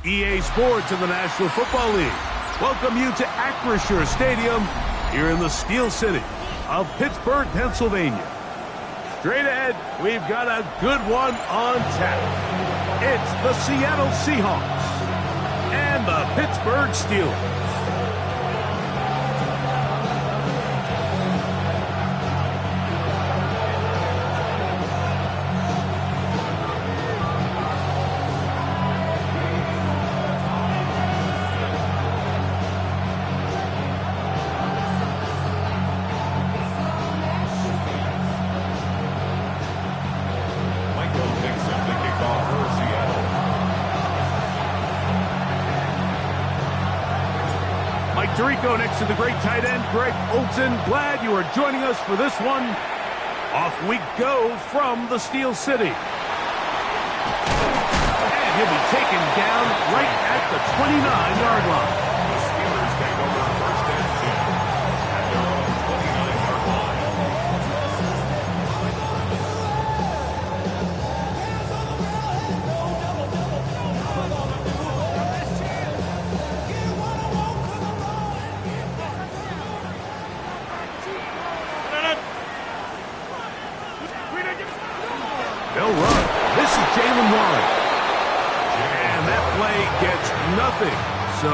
EA Sports in the National Football League welcome you to Acrisure Stadium here in the Steel City of Pittsburgh, Pennsylvania. Straight ahead, we've got a good one on tap. It's the Seattle Seahawks and the Pittsburgh Steelers. Dorico next to the great tight end, Greg Olson. Glad you are joining us for this one. Off we go from the Steel City. And he'll be taken down right at the 29-yard line. The Steelers take over first and 10 at their own 29-yard line. They'll run. This is Jalen Warren. And that play gets nothing. So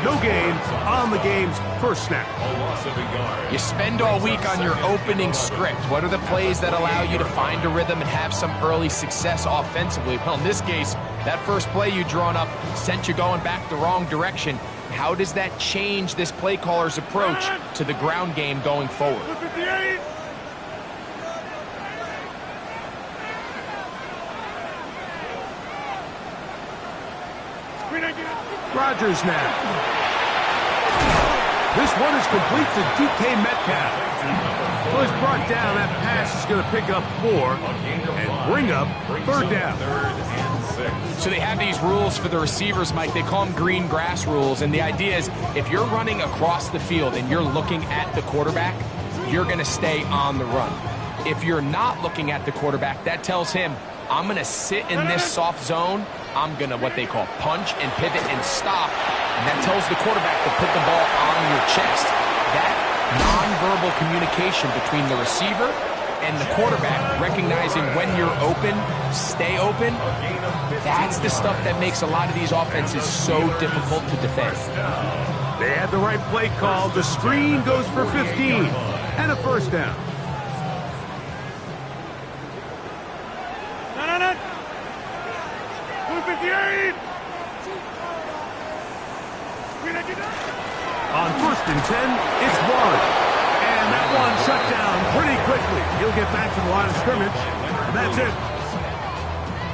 no gain on the game's first snap. A loss of a yard. You spend all week on your opening script. What are the plays that allow you to find a rhythm and have some early success offensively? Well, in this case, that first play you drawn up sent you going back the wrong direction. How does that change this play caller's approach to the ground game going forward? Rodgers now. This one is complete to DK Metcalf. So he's brought down. That pass is going to pick up 4 and bring up third down. So they have these rules for the receivers, Mike. They call them green grass rules. And the idea is if you're running across the field and you're looking at the quarterback, you're going to stay on the run. If you're not looking at the quarterback, that tells him, I'm going to sit in this soft zone. I'm going to what they call punch and pivot and stop. And that tells the quarterback to put the ball on your chest. That nonverbal communication between the receiver and the quarterback, recognizing when you're open, stay open, that's the stuff that makes a lot of these offenses so difficult to defend. They had the right play call. The screen goes for 15 and a first down. On first and 10, it's Warren. And that one shut down pretty quickly. He'll get back to the line of scrimmage, and that's it.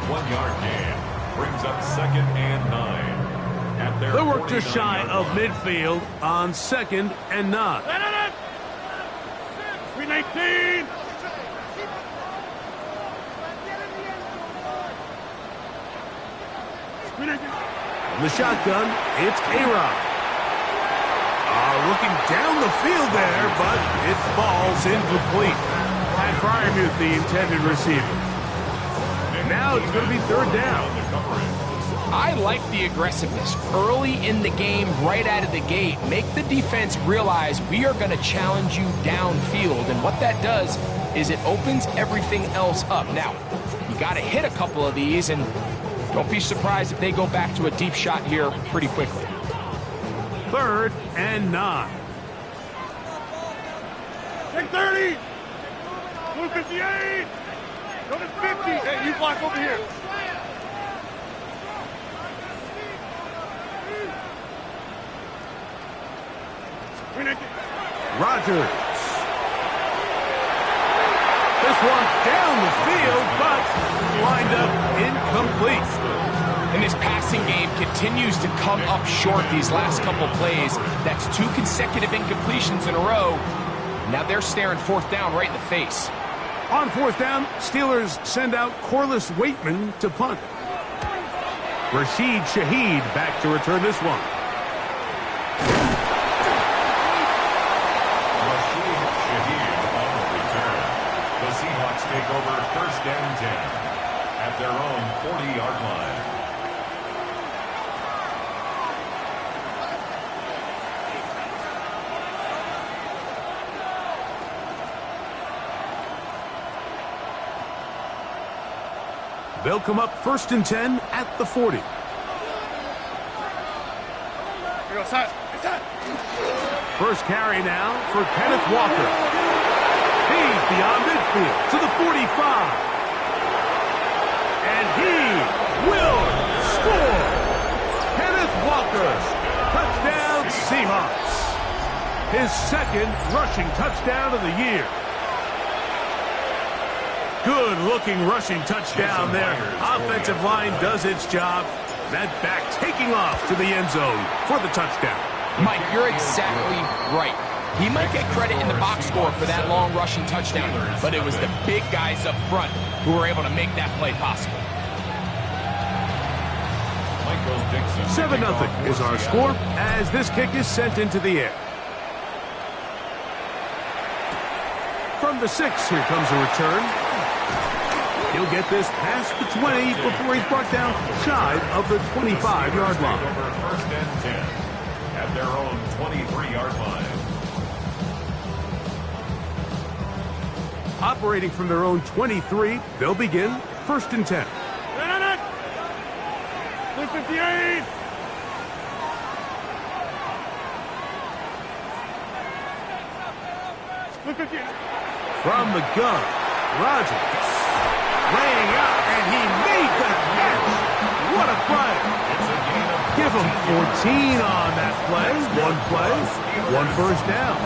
1 yard gain brings up second and 9. At their They work just shy of midfield on second and 9. 319. From the shotgun, it's A-Rod. Looking down the field there, but it falls incomplete. Pat Fryermuth, the intended receiver. Now it's going to be third down. I like the aggressiveness. Early in the game, right out of the gate, make the defense realize we are going to challenge you downfield. And what that does is it opens everything else up. Now, you got to hit a couple of these, and don't be surprised if they go back to a deep shot here pretty quickly. Third and 9. Take 30. Go to 58. Go to 50. Hey, you block over here. Rodgers. This one down the field, but lined up incomplete. And this passing game continues to come up short these last couple plays. That's 2 consecutive incompletions in a row. Now they're staring fourth down right in the face. On fourth down, Steelers send out Corliss Waitman to punt. Rashid Shaheed back to return this one. Rashid Shaheed on the return. The Seahawks take over first and 10 at their own 40-yard line. They'll come up 1st and 10 at the 40. First carry now for Kenneth Walker. He's beyond midfield to the 45. And he will score. Kenneth Walker, touchdown Seahawks. His second rushing touchdown of the year. Good-looking rushing touchdown there. Offensive line does its job. That back taking off to the end zone for the touchdown. Mike, you're exactly right. He might get credit in the box score for that long rushing touchdown, but it was the big guys up front who were able to make that play possible. 7-0 is our score as this kick is sent into the air. From the 6, here comes a return. He'll get this past the 20 before he's brought down shy of the 25-yard line. First and 10 at their own 23-yard line. Operating from their own 23, they'll begin 1st and 10. 58. From the gun, Rodgers laying out, and he made the catch. What a play. Give him 14 on that play. One first down.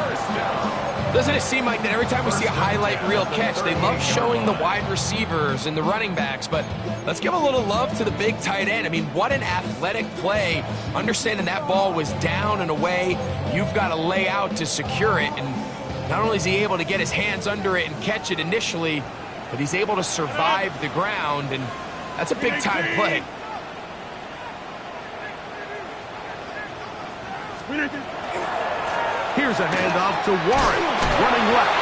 Doesn't it seem like that every time we see a highlight reel catch, they love showing the wide receivers and the running backs, but let's give a little love to the big tight end. I mean, what an athletic play. Understanding that ball was down and away, you've got to lay out to secure it, and not only is he able to get his hands under it and catch it initially, but he's able to survive the ground, and that's a big-time play. Here's a handoff to Warren, running left.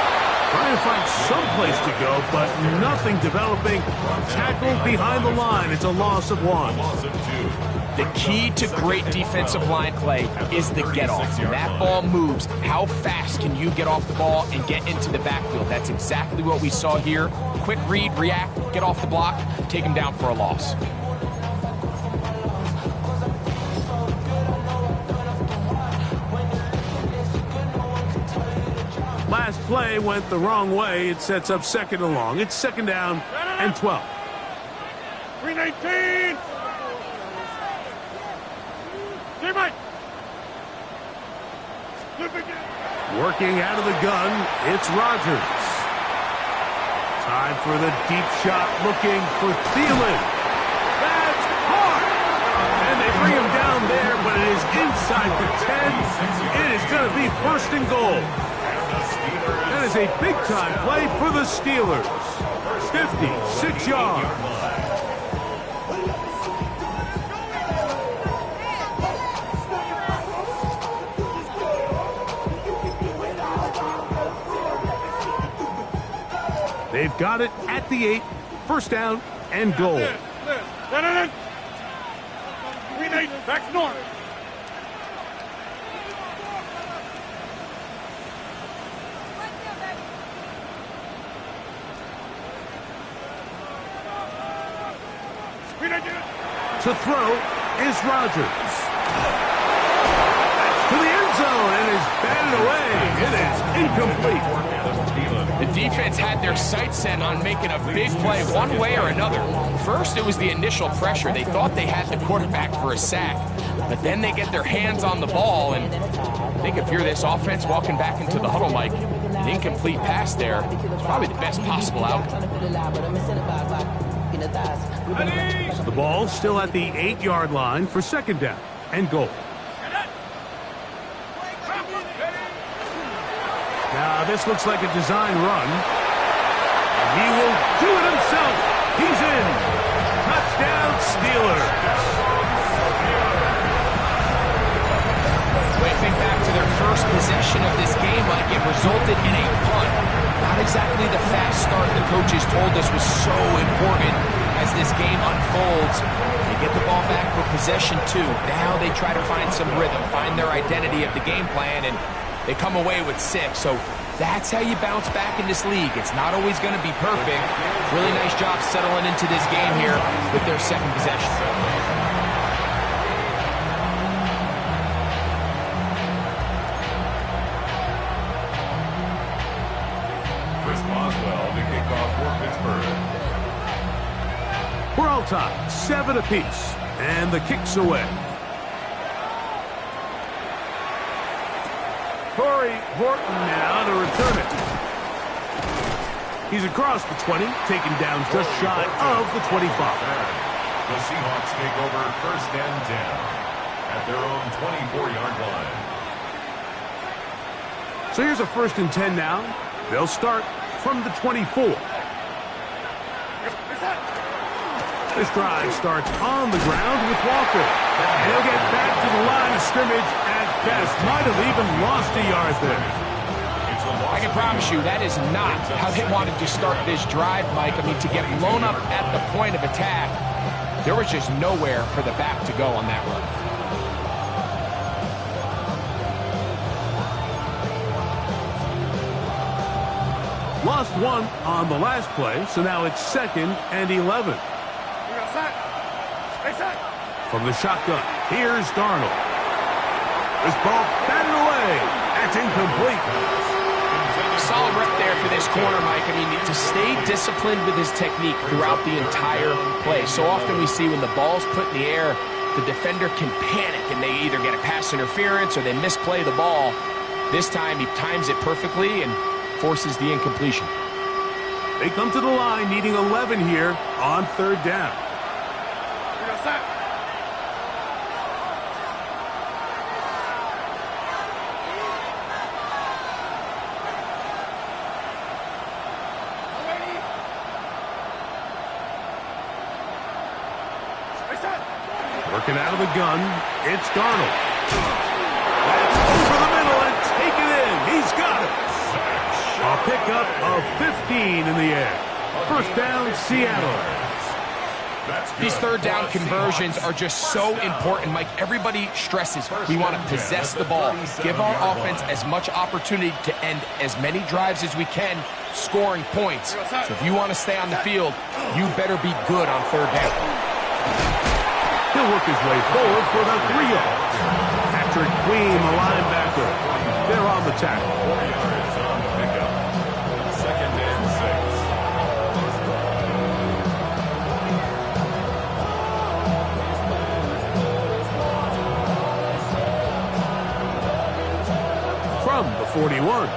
Trying to find some place to go, but nothing developing. Tackled behind the line. It's a loss of 1. The key to great defensive line play is the get-off. When that ball moves, how fast can you get off the ball and get into the backfield? That's exactly what we saw here. Quick read, react, get off the block, take him down for a loss. Last play went the wrong way. It sets up 2nd and long. It's 2nd down and 12. 319. Working out of the gun, it's Rodgers. Time for the deep shot, looking for Thielen. That's hard! And they bring him down there, but it is inside the 10. It is going to be 1st and goal. That is a big-time play for the Steelers. 56 yards. They've got it at the 8. 1st down and goal. Back north. To throw is Rodgers. To the end zone and is batted away. It is incomplete. The defense had their sights set on making a big play one way or another. First, it was the initial pressure. They thought they had the quarterback for a sack, but then they get their hands on the ball, and I think if you're this offense walking back into the huddle, Mike, an incomplete pass there is probably the best possible outcome. The ball still at the 8-yard line for 2nd down and goal. Now this looks like a design run. He will do it himself. He's in. Touchdown Steelers. When you think back to their first possession of this game, Mike, it resulted in a punt. Not exactly the fast start the coaches told us was so important as this game unfolds. They get the ball back for possession 2. Now they try to find some rhythm, find their identity of the game plan, and they come away with 6. So That's how you bounce back in this league. It's not always going to be perfect. Really nice job settling into this game here with their second possession. We're all tied, 7 apiece, and the kick's away. Corey Horton now to return it. He's across the 20, taken down just shy of the 25. The Seahawks take over 1st and 10 at their own 24-yard line. So here's a 1st and 10 now. They'll start from the 24. This drive starts on the ground with Walker. And he'll get back to the line of scrimmage at best. Might have even lost a yard there. I can promise you that is not how they wanted to start this drive, Mike. I mean, to get blown up at the point of attack, there was just nowhere for the back to go on that run. Lost 1 on the last play, so now it's 2nd and 11. From the shotgun, here's Darnold. This ball batted away. That's incomplete. Solid rep there for this corner, Mike. I mean, to stay disciplined with his technique throughout the entire play. So often we see when the ball's put in the air, the defender can panic and they either get a pass interference or they misplay the ball. This time he times it perfectly and forces the incompletion. They come to the line needing 11 here on 3rd down. Working out of the gun, it's Darnold. That's over the middle and take it in. He's got it. A pickup of 15 in the air. 1st down, Seattle. These 3rd down conversions are just so important, Mike. Everybody stresses we want to possess the ball, give our offense as much opportunity to end as many drives as we can, scoring points. So if you want to stay on the field, you better be good on 3rd down. He'll work his way forward for the 3 yards. Patrick Queen, the linebacker. They're on the tackle. 4 yards on the pickup. 2nd and 6. From the 41,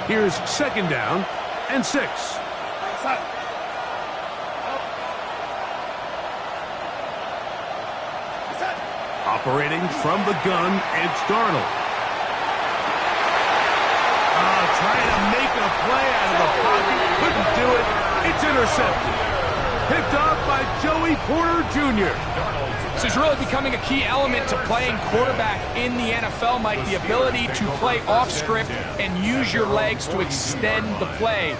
here's 2nd down and 6. Operating from the gun, it's Darnold. Trying to make a play out of the pocket. Couldn't do it. It's intercepted. Picked off by Joey Porter Jr. This is really becoming a key element to playing quarterback in the NFL, Mike. The ability to play off script and use your legs to extend the play.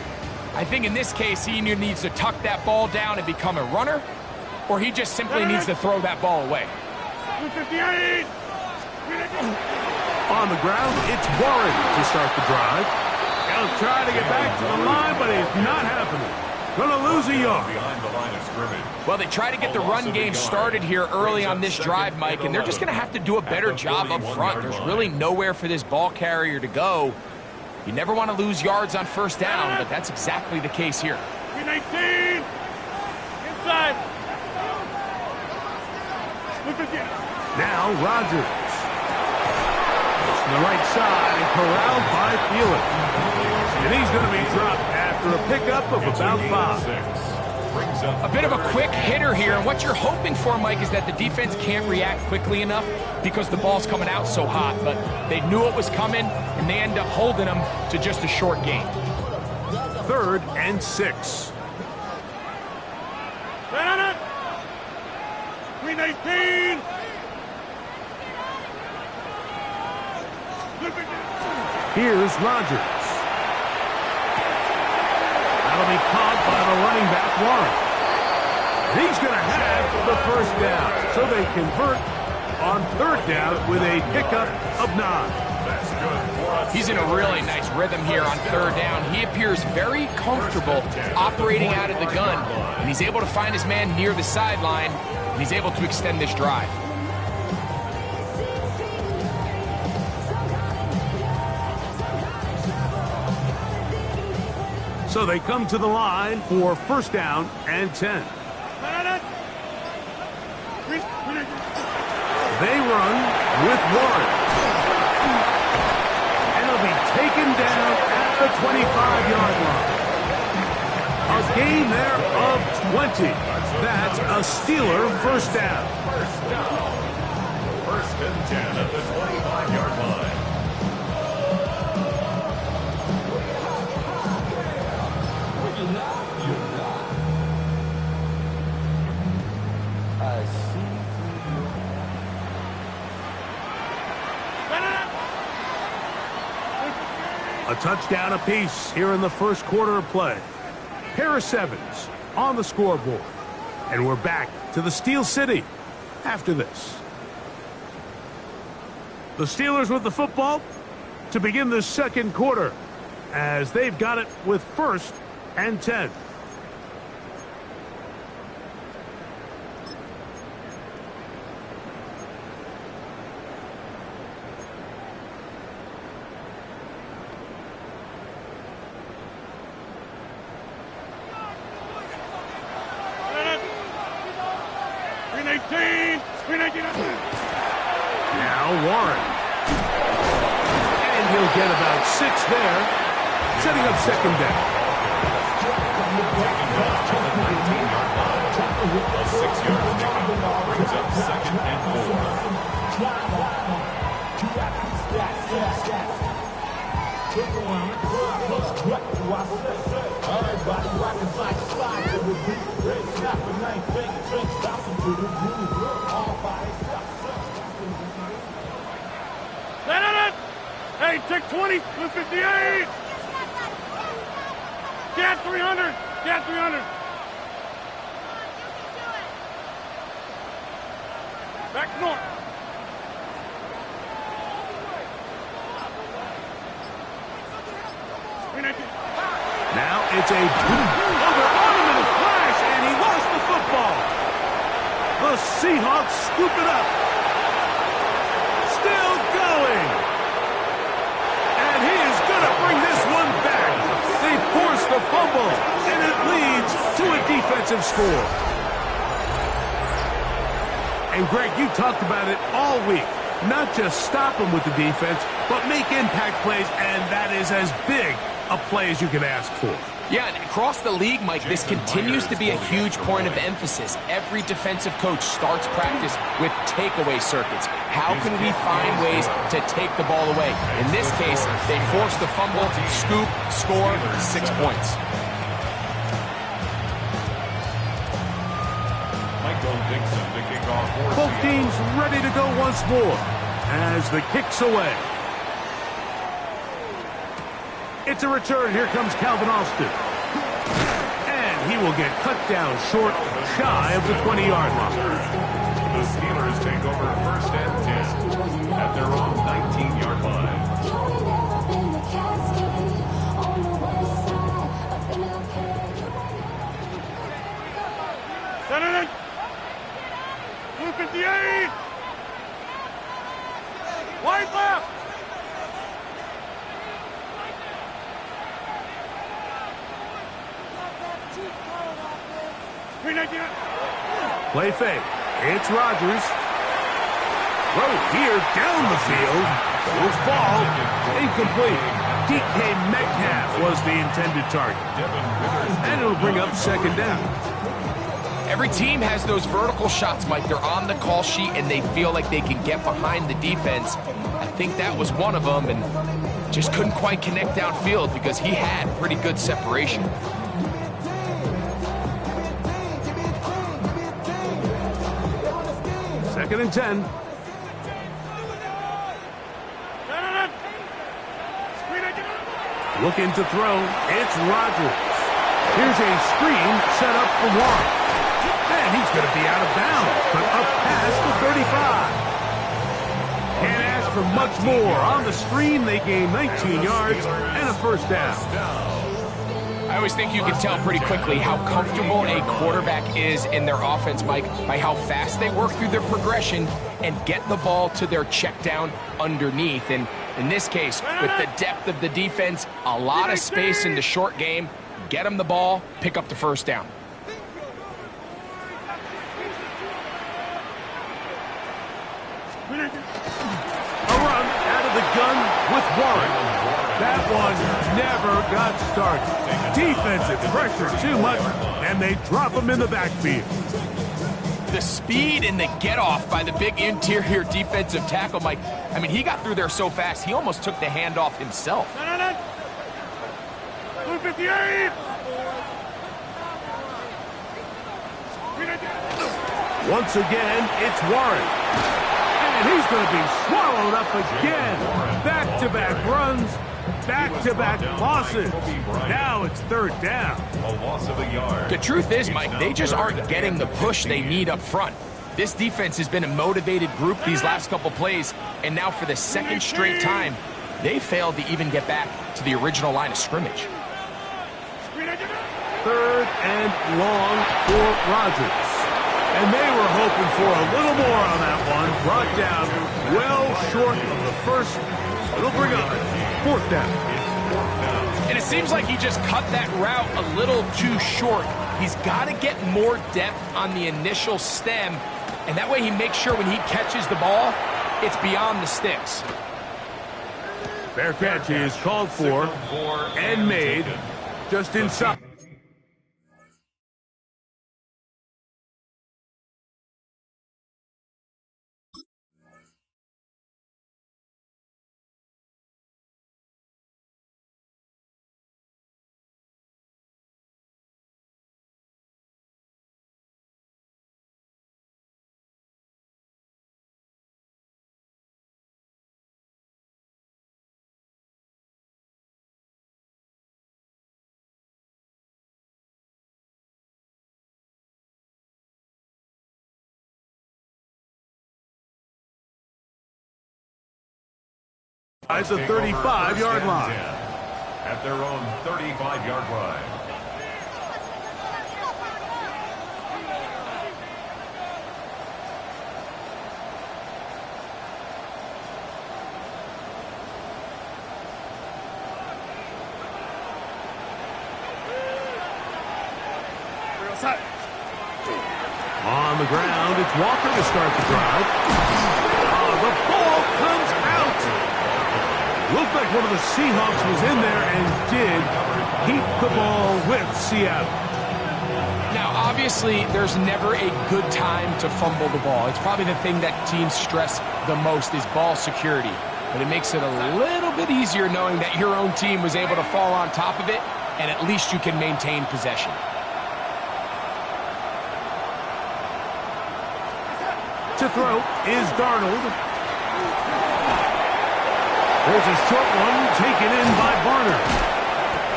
I think in this case, he either needs to tuck that ball down and become a runner, or he just simply needs to throw that ball away. 258. On the ground, it's Warren to start the drive. He'll try to get back to the line, but it's not happening. Gonna lose a yard. behind the line of scrimmage. Well, they try to get the run game started here early on this drive, Mike, and they're just going to have to do a better job up front. There's really nowhere for this ball carrier to go. You never want to lose yards on 1st down, but that's exactly the case here. 19. Inside. Now Rodgers. It's to the right side and corralled by Felix. And he's going to be dropped after a pickup of about 5. A bit of a quick hitter here, and what you're hoping for, Mike, is that the defense can't react quickly enough because the ball's coming out so hot, but they knew it was coming, and they end up holding them to just a short gain. 3rd and 6. 319. Here's Rodgers. That'll be caught by the running back, Warren. He's going to have the 1st down, so they convert on 3rd down with a pickup of 9. He's in a really nice rhythm here on third down. He appears very comfortable operating out of the gun, and he's able to find his man near the sideline, and he's able to extend this drive. So they come to the line for first down and 10. They run with Warren. And he'll be taken down at the 25-yard line. A gain there of 20. That's a Steeler first down. First and 10 at the 25-yard line. A touchdown apiece here in the first quarter of play. Pair of sevens on the scoreboard. And we're back to the Steel City after this. The Steelers with the football to begin the second quarter as they've got it with first and 10. Now Warren. And he'll get about 6 there, setting up second down. A 6-yard pickup brings up second and 4. Hey, take 20, 158. Get 300. Get 300. Back north. Now it's a boom. Oh, they're on him in a flash, and he lost the football. The Seahawks scoop it up. Still going. And he is going to bring this one back. They force the fumble, and it leads to a defensive score. And Greg, you talked about it all week. Not just stop him with the defense, but make impact plays, and that is as big a play as you can ask for. Yeah, and across the league, Mike, this continues to be a huge point of emphasis. Every defensive coach starts practice with takeaway circuits. How can we find ways to take the ball away? In this case, they force the fumble, scoop, score, 6 points. Both teams ready to go once more as the kick's away. It's a return. Here comes Calvin Austin. And he will get cut down short, shy of the 20-yard line. The Steelers take over first and 10 at their own 19-yard line. Senator! 258! Wide left! Play fake. It's Rodgers. Throw here down the field. Will fall. Incomplete. DK Metcalf was the intended target. And it'll bring up second down. Every team has those vertical shots, Mike. They're on the call sheet, and they feel like they can get behind the defense. I think that was one of them, and just couldn't quite connect downfield because he had pretty good separation. Second and 10. Looking to throw. It's Rodgers. Here's a screen set up for Warren. And he's going to be out of bounds, but up past the 35. Can't ask for much more. On the screen, they gain 19 yards and a first down. I always think you can tell pretty quickly how comfortable a quarterback is in their offense, Mike, by how fast they work through their progression and get the ball to their check down underneath. And in this case, with the depth of the defense, a lot of space in the short game, get them the ball, pick up the first down. A run out of the gun with Warren. That one never got started. Defensive pressure too much, and they drop him in the backfield. The speed and the get-off by the big interior defensive tackle, Mike. I mean, he got through there so fast, he almost took the handoff himself. 258. Once again, it's Warren. And he's going to be swallowed up again. Back-to-back runs, back-to-back losses. Now it's third down. A loss of a yard. The truth is, Mike, they just aren't getting the push they need up front. This defense has been a motivated group these last couple plays, and now for the second straight time, they failed to even get back to the original line of scrimmage. Third and long for Rodgers. And they were hoping for a little more on that one. Brought down well short of the first. It'll bring up fourth down. And it seems like he just cut that route a little too short. He's got to get more depth on the initial stem, and that way he makes sure when he catches the ball, it's beyond the sticks. Fair catch is called for and made just inside. At the 35-yard line. At their own 35-yard line. On the ground, it's Walker to start the drive. The ball comes out. Looked like one of the Seahawks was in there and did keep the ball with Seattle. Now, obviously, there's never a good time to fumble the ball. It's probably the thing that teams stress the most is ball security. But it makes it a little bit easier knowing that your own team was able to fall on top of it, and at least you can maintain possession. To throw is Darnold. There's a short one taken in by Barner.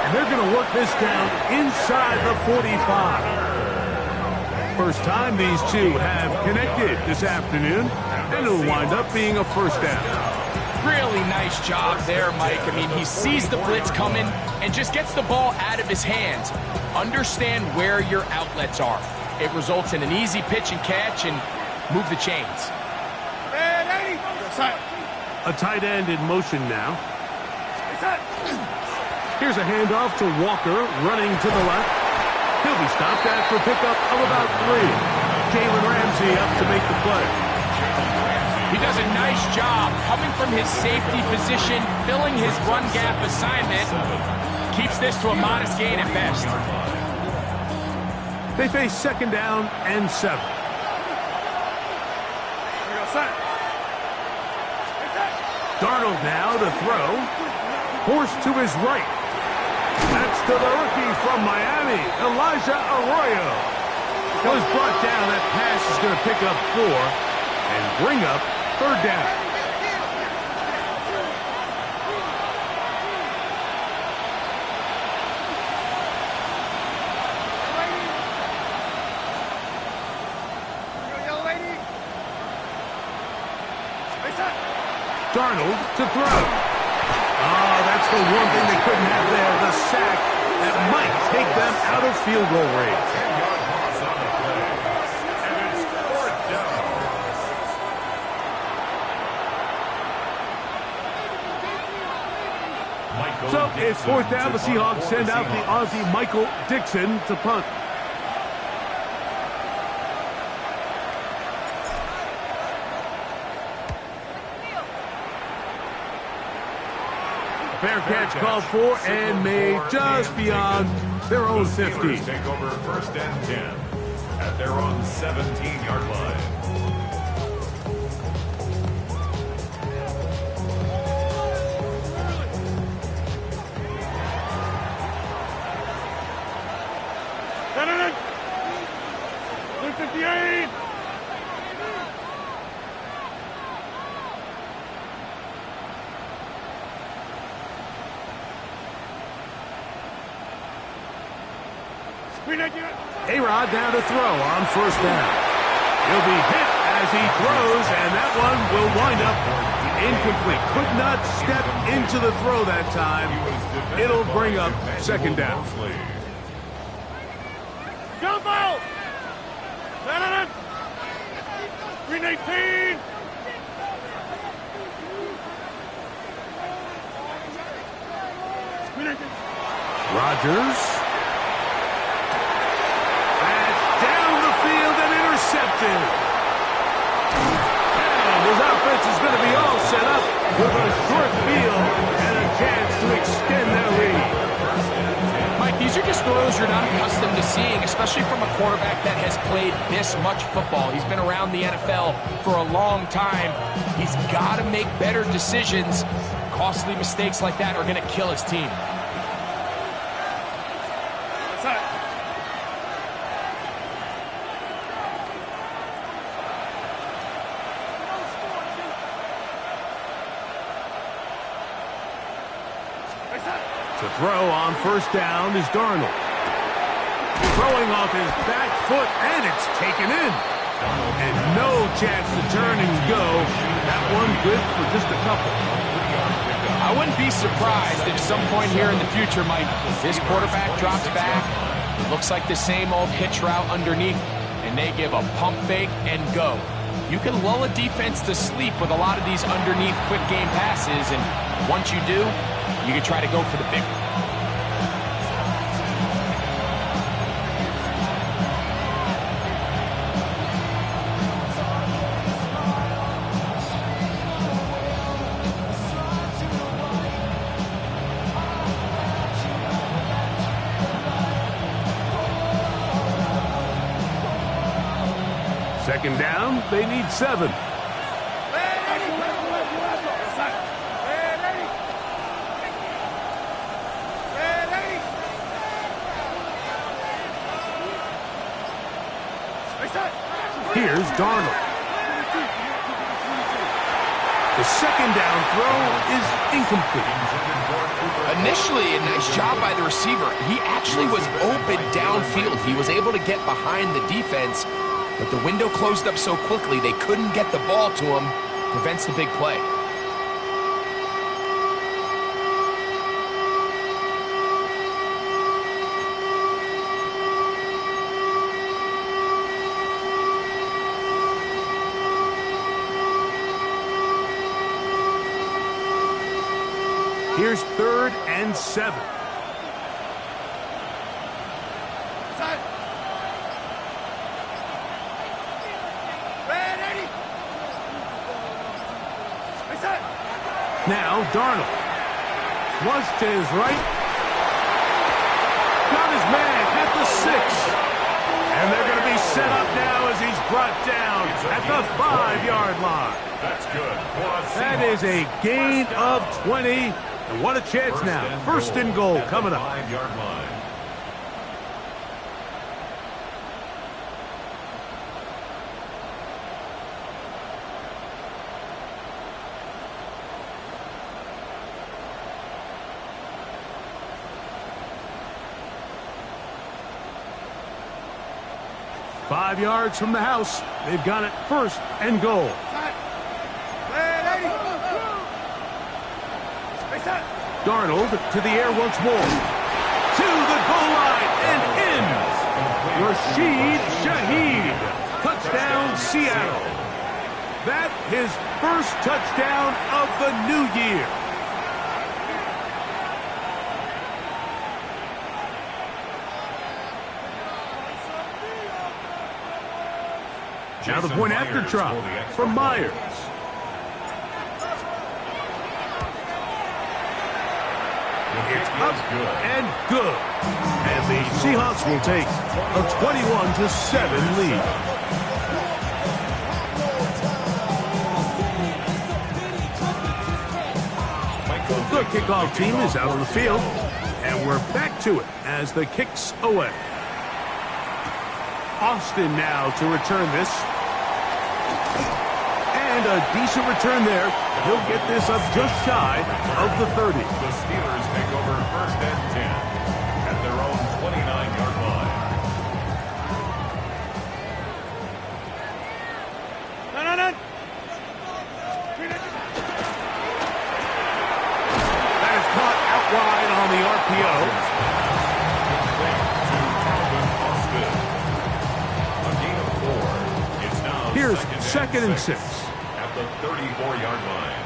And they're going to work this down inside the 45. First time these two have connected this afternoon, and it'll wind up being a first down. Really nice job there, Mike. I mean, he sees the blitz coming and just gets the ball out of his hands. Understand where your outlets are. It results in an easy pitch and catch and move the chains. A tight end in motion now. Here's a handoff to Walker, running to the left. He'll be stopped after a pickup of about 3. Jalen Ramsey up to make the play. He does a nice job coming from his safety position, filling his run gap assignment. Keeps this to a modest gain at best. They face second down and 7. Darnold now to throw. Forced to his right. That's to the rookie from Miami, Elijah Arroyo. Was brought down. That pass is going to pick up 4 and bring up third down. Darnold to throw. Oh, that's the one thing they couldn't have there, the sack that might take them out of field goal range. 10-yard loss on the play. And it's 4th down. So it's 4th down. The Seahawks send out the Aussie Michael Dixon to punt. Fair catch called for and made just beyond their own 50. Steelers take over 1st and 10 at their own 17-yard line. Senator! 158! A-Rod down to throw on 1st down. He'll be hit as he throws, and that one will wind up incomplete. Could not step into the throw that time. It'll bring up 2nd down. Jump out! Senator! 318! Rodgers. Intercepted. And his offense is going to be all set up with a short field and a chance to extend their lead. Mike, these are just throws you're not accustomed to seeing, especially from a quarterback that has played this much football. He's been around the NFL for a long time. He's got to make better decisions. Costly mistakes like that are going to kill his team. To throw on 1st down is Darnold. Throwing off his back foot, and it's taken in. And no chance to turn and go. That one good for just a couple. I wouldn't be surprised if some point here in the future, Mike, this quarterback drops back, looks like the same old hitch route underneath, and they give a pump fake and go. You can lull a defense to sleep with a lot of these underneath quick game passes, and once you do, you can try to go for the big one. Second down, they need 7. Here's Darnold. The 2nd down throw is incomplete. Initially, a nice job by the receiver. He actually was open downfield. He was able to get behind the defense, but the window closed up so quickly they couldn't get the ball to him. Prevents the big play. Here's 3rd and 7. Now Darnold. Flush to his right. Got his man at the 6. And they're going to be set up now as he's brought down at the 5-yard line. That's good. That is a gain of 20. And what a chance now. 1st and goal coming up. 5-yard line. Five yards from the house. They've got it 1st and goal. Darnold to the air once more. To the goal line and in. Rashid Shaheed. Touchdown, Seattle. That his first touchdown of the new year. Now the point after try from Myers. It's up and good. And the Seahawks will take a 21-7 lead. The kickoff team is out on the field, and we're back to it as the kick's away. Austin now to return this. And a decent return there. He'll get this up just shy of the 30. The Steelers take over first and 10 at their own 29-yard line. That is caught out wide on the RPO. Here's second and 6. At the 34-yard line.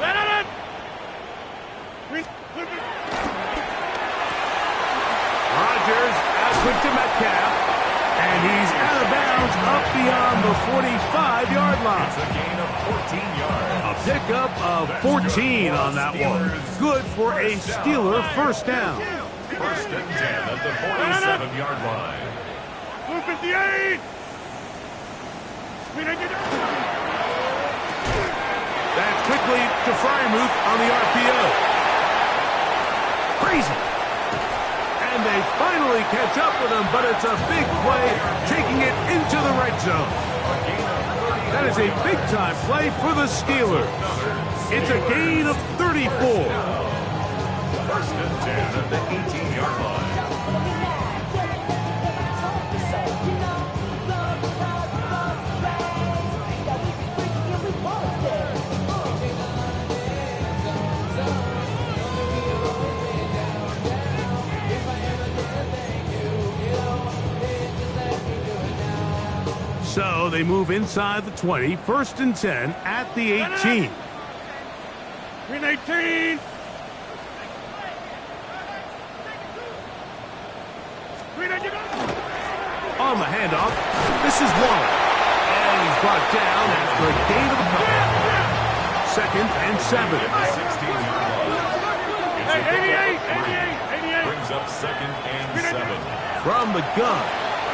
Rodgers out quick to Metcalf. And he's out of bounds up beyond the 45-yard line. It's a gain of 14 yards. A pickup of 14 on that one. Good for a Steeler first down. First and 10 at the 47-yard line. 58! That's quickly to Freiermuth on the RPO. Crazy. And they finally catch up with him, but it's a big play, taking it into the red zone. That is a big-time play for the Steelers. It's a gain of 34. First and 10 at the 18-yard line. So they move inside the 20, first and 10 at the 18. Green 18! On the handoff, this is Waller. And he's brought down after a gain of a couple. Second and 7. 16-yard line. It's a 88! brings up second and 7. From the gun,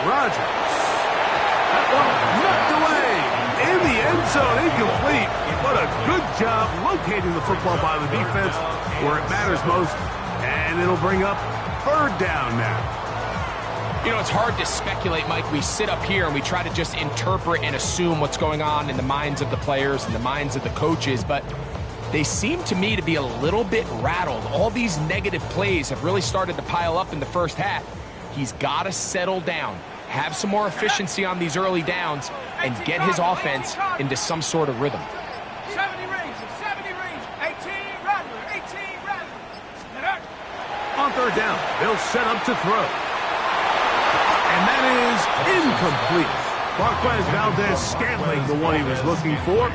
Rodgers. That one knocked away. In the end zone, incomplete. What a good job locating the football by the defense where it matters most. And it'll bring up third down now. You know, it's hard to speculate, Mike. We sit up here and we try to just interpret and assume what's going on in the minds of the players and the minds of the coaches, but they seem to me to be a little bit rattled. All these negative plays have really started to pile up in the first half. He's got to settle down, have some more efficiency on these early downs, and get his offense into some sort of rhythm. 70 range, 18 Rattler. On third down, they'll set up to throw. And that is incomplete. Marquez Valdez-Scantling, the one he was looking for.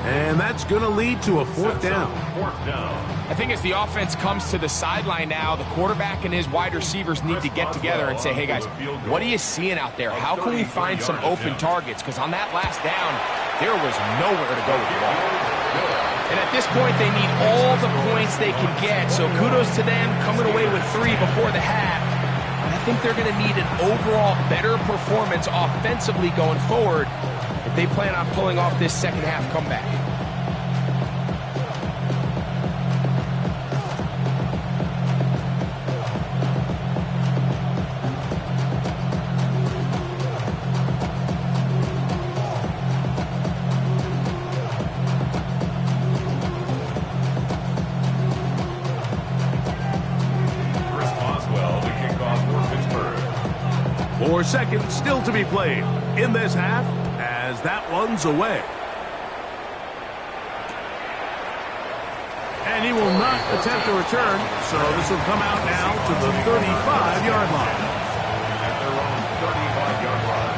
And that's going to lead to a fourth down. I think as the offense comes to the sideline now, the quarterback and his wide receivers need to get together and say, hey guys, what are you seeing out there? How can we find some open targets? Because on that last down, there was nowhere to go with the ball. And at this point, they need all the points they can get. So kudos to them coming away with 3 before the half. I think they're going to need an overall better performance offensively going forward if they plan on pulling off this second half comeback. Chris Boswell to kick off for Pittsburgh. 4 seconds still to be played in this half as that one's away. And And he will not attempt a return, so this will come out now to the 35-yard line. At their own 35-yard line.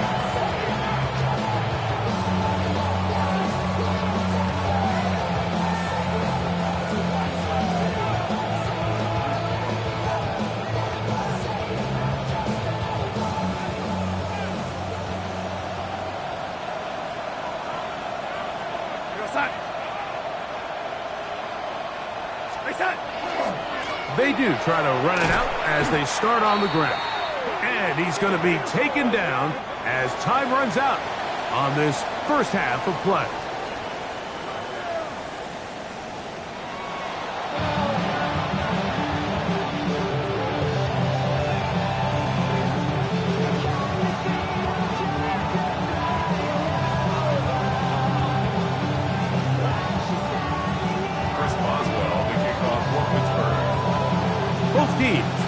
They do try to run it out as they start on the ground. And he's going to be taken down as time runs out on this first half of play.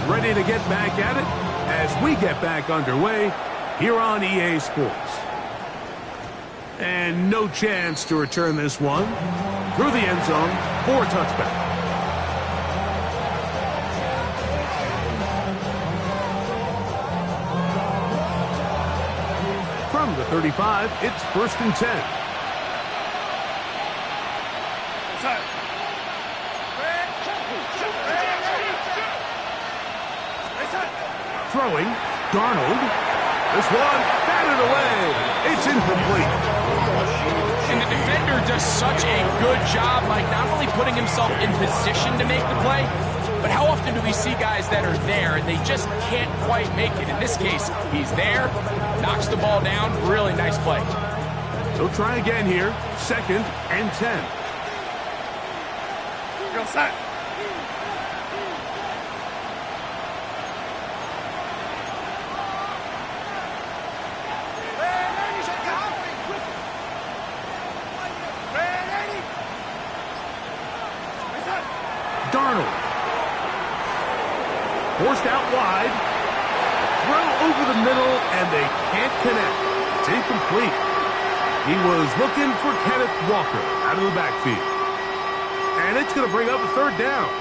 Ready to get back at it as we get back underway here on EA Sports. And no chance to return this one through the end zone for a touchback. From the 35, it's 1st and 10. Throwing, Darnold. This one batted away. It's incomplete. And the defender does such a good job, Mike, not only putting himself in position to make the play, but how often do we see guys that are there and they just can't quite make it? In this case, he's there, knocks the ball down. Really nice play. He'll try again here. 2nd and 10. Go set. Darnold. Forced out wide. Throw over the middle, and they can't connect. It's incomplete. He was looking for Kenneth Walker out of the backfield. And it's going to bring up a 3rd down.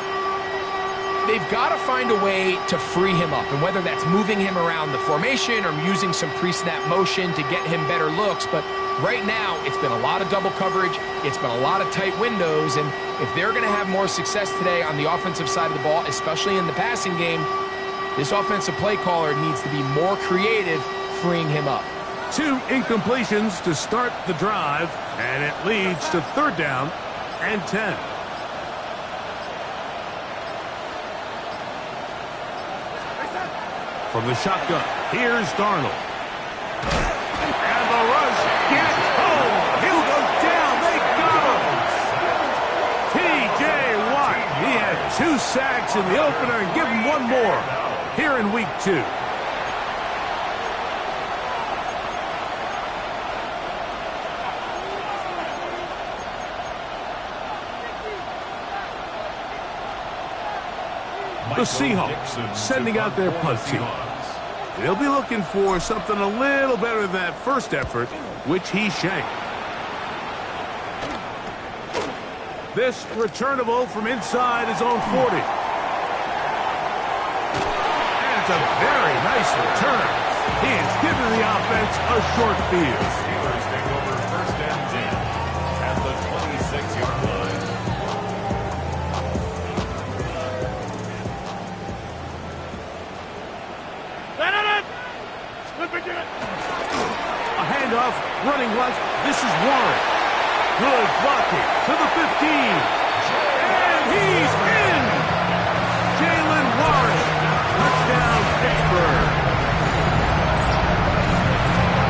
They've got to find a way to free him up, and whether that's moving him around the formation or using some pre-snap motion to get him better looks, but right now it's been a lot of double coverage, it's been a lot of tight windows, and if they're going to have more success today on the offensive side of the ball, especially in the passing game, this offensive play caller needs to be more creative freeing him up. 2 incompletions to start the drive, and it leads to 3rd down and 10. From the shotgun, here's Darnold. And the rush gets home. He'll go down. They got him. T.J. Watt. He had 2 sacks in the opener and give him 1 more here in week 2. The Seahawks sending out their punt team. They'll be looking for something a little better than that first effort, which he shanked. This returnable from inside his own 40. And it's a very nice return. He has given the offense a short field. Steelers take over 1st and 10 at the 26-yard line. A handoff, running left. This is Warren. Good blocking to the 15. And he's in. Jalen Warren. Touchdown, Pittsburgh.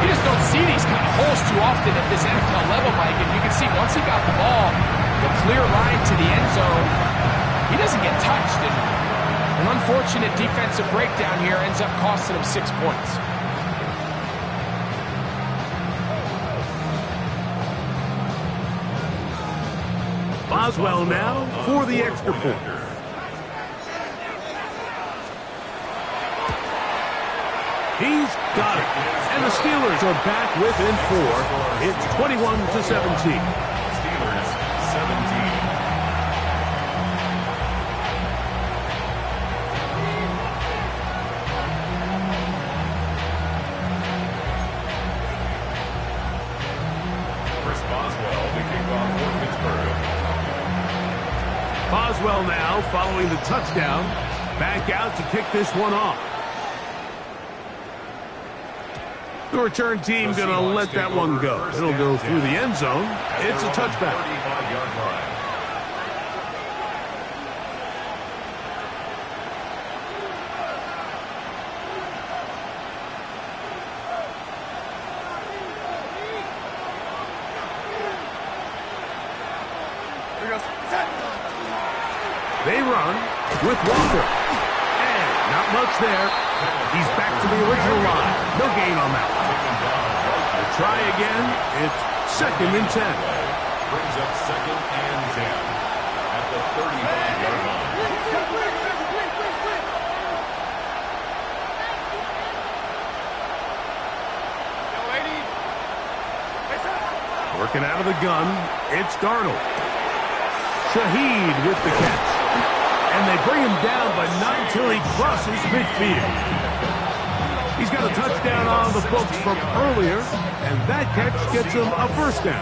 You just don't see these kind of holes too often at this NFL level, Mike. And you can see once he got the ball, the clear line to the end zone, he doesn't get touched. And an unfortunate defensive breakdown here ends up costing him 6 points. Boswell now for the extra point. He's got it. And the Steelers are back within 4. It's 21-17. Steelers 17. well now following the touchdown. Back out to kick this one off. The return team going to let that one go. It'll go through the end zone. It's a touchback. 35-yard line. They run with Walker. And not much there. He's back to the original line. No gain on that one. They'll try again. It's 2nd and 10. Brings up 2nd and 10 at the 35-yard line. Working out of the gun, it's Darnold. Shaheed with the catch. And they bring him down, but not until he crosses midfield. He's got a touchdown on the books from earlier, and that catch gets him a first down.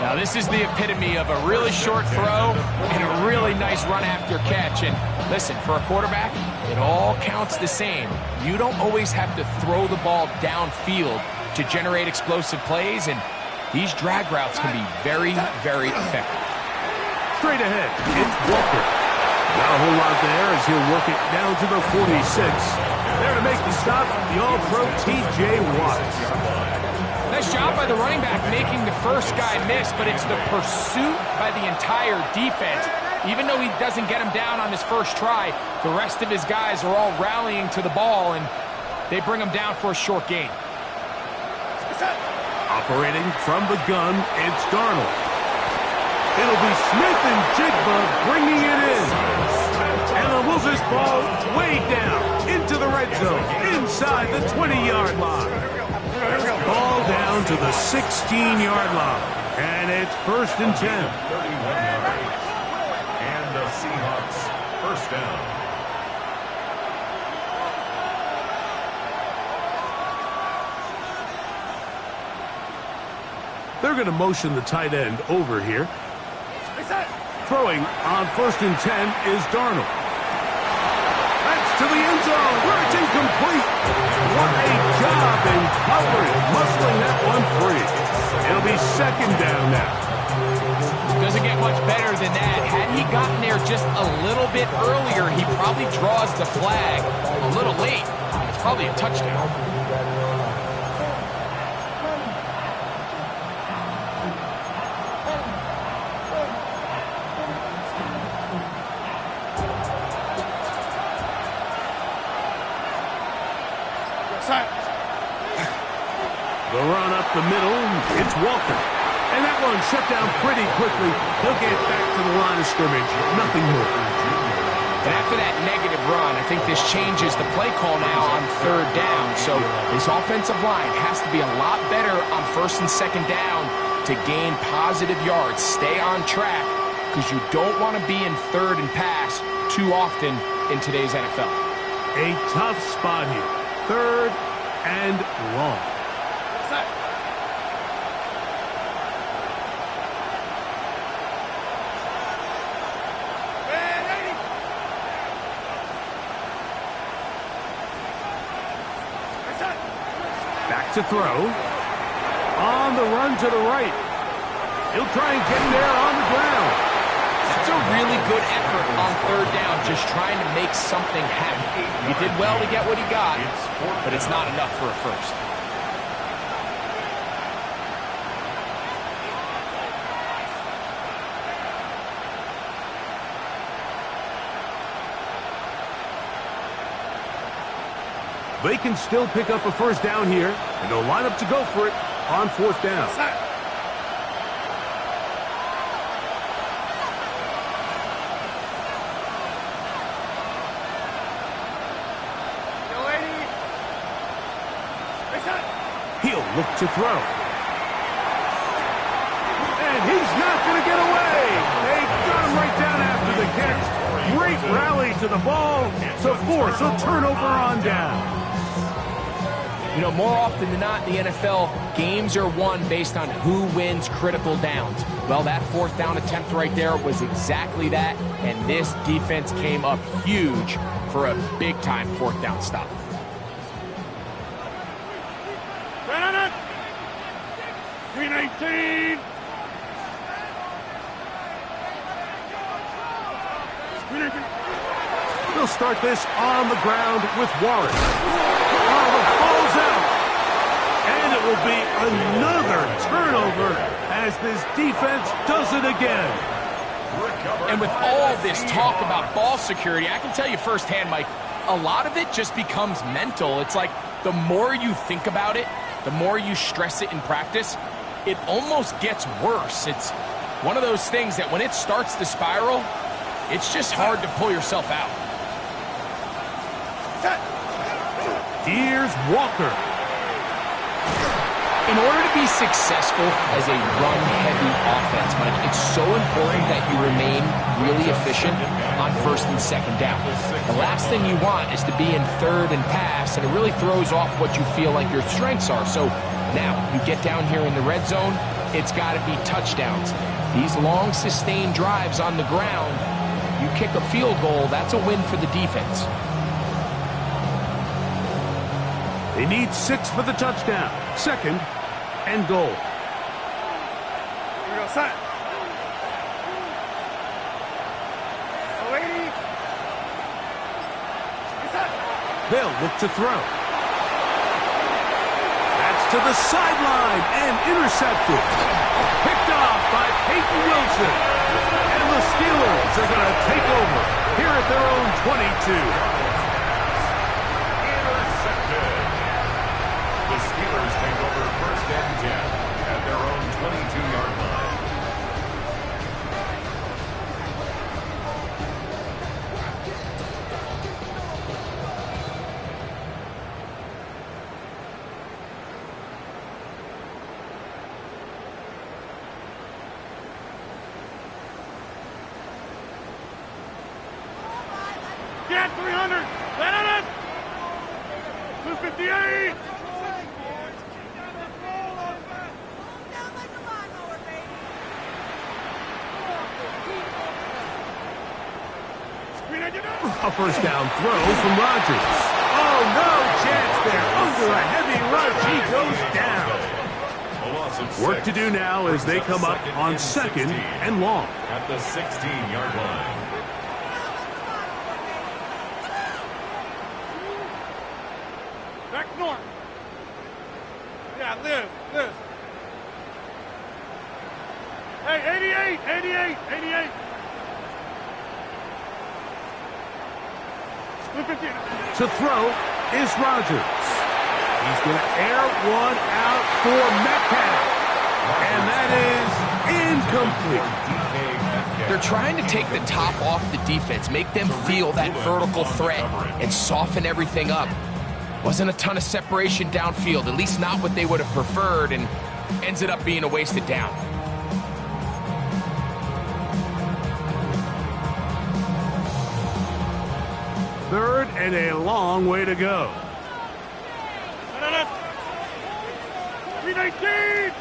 Now, this is the epitome of a really short throw and a really nice run after catch. And listen, for a quarterback, it all counts the same. You don't always have to throw the ball downfield to generate explosive plays, and these drag routes can be very, very effective. Straight ahead, it's Walker. Not a whole lot there as he'll work it down to the 46. There to make the stop, the All-Pro T.J. Watt. Nice job by the running back making the first guy miss, but it's the pursuit by the entire defense. Even though he doesn't get him down on his first try, the rest of his guys are all rallying to the ball, and they bring him down for a short gain. Operating from the gun, it's Darnold. It'll be Smith and Jigba bringing it in. And they'll move this ball way down into the red zone, inside the 20-yard line. Ball down to the 16-yard line. And it's 1st and 10. 31 yards. And the Seahawks first down. They're going to motion the tight end over here. Throwing on 1st and 10 is Darnold. That's to the end zone where it's incomplete. What a job in covering, muscling that one free. It'll be 2nd down now. Doesn't get much better than that. Had he gotten there just a little bit earlier, he probably draws the flag a little late. It's probably a touchdown. The run up the middle, it's Walker. And that one shut down pretty quickly. He'll get back to the line of scrimmage. Nothing more. And after that negative run, I think this changes the play call now on 3rd down. So this offensive line has to be a lot better on 1st and 2nd down to gain positive yards. Stay on track because you don't want to be in 3rd and pass too often in today's NFL. A tough spot here. 3rd and long. Back to throw. On the run to the right. He'll try and get there on the ground. That's a really good effort on 3rd down, just trying to make something happen. He did well to get what he got, but it's not enough for a first. They can still pick up a first down here, and they'll line up to go for it on 4th down. He'll look to throw. And he's not going to get away. They got him right down after the catch. Great rally to the ball to force a turnover on down. You know, more often than not in the NFL, games are won based on who wins critical downs. Well, that 4th down attempt right there was exactly that, and this defense came up huge for a big-time 4th down stop. Run on it. 319. They'll start this on the ground with Warren. Oh, the ball's out. And it will be another turnover as this defense does it again. And with all this talk about ball security, I can tell you firsthand, Mike, a lot of it just becomes mental. It's like the more you think about it, the more you stress it in practice, it almost gets worse. It's one of those things that when it starts to spiral, it's just hard to pull yourself out. Here's Walker. In order to be successful as a run-heavy offense, Mike, it's so important that you remain really efficient on 1st and 2nd down. The last thing you want is to be in 3rd and pass, and it really throws off what you feel like your strengths are. So now you get down here in the red zone, it's got to be touchdowns. These long, sustained drives on the ground, you kick a field goal, that's a win for the defense. They need 6 for the touchdown. 2nd and goal. Here we go, set. 080. They'll look to throw. That's to the sideline and intercepted. Picked off by Peyton Wilson. And the Steelers are going to take over here at their own 22. The Steelers take over 1st and 10 at their own 22-yard line. Get 300. Let on it. 258. A 1st down throw from Rodgers. Oh, no chance there. Under a heavy rush, he goes down. Work to do now as they come up on 2nd and long. At the 16-yard line. Back north. Yeah, Liz. Hey, 88. To throw is Rodgers. He's going to air one out for Metcalf. And that is incomplete. They're trying to take the top off the defense, make them feel that vertical threat, and soften everything up. Wasn't a ton of separation downfield, at least not what they would have preferred, and ends it up being a wasted down. Third and a long way to go. 319.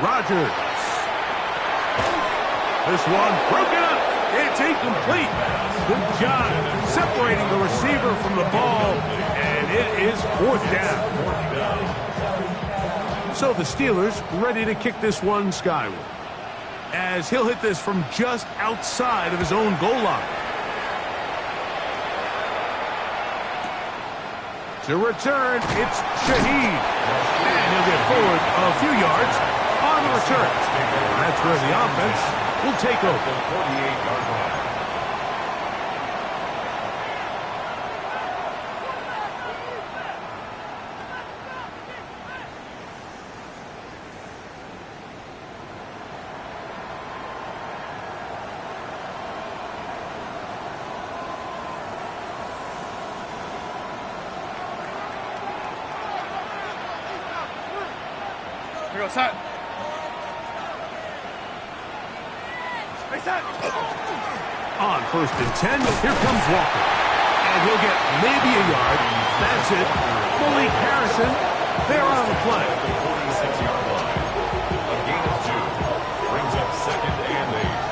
Rodgers. This one broken up. It's incomplete. Good job separating the receiver from the ball, and it is 4th down. So the Steelers ready to kick this one skyward, as he'll hit this from just outside of his own goal line. To return, it's Shaheed. And he'll get forward a few yards on the return. That's where the offense will take over. 48-yard line. Here we go, set. Hey, set. On 1st and 10, here comes Walker. And he'll get maybe a yard. That's it. Malik Harrison, they're on the play. At the 46-yard line. A gain of 2. Brings up 2nd and 8.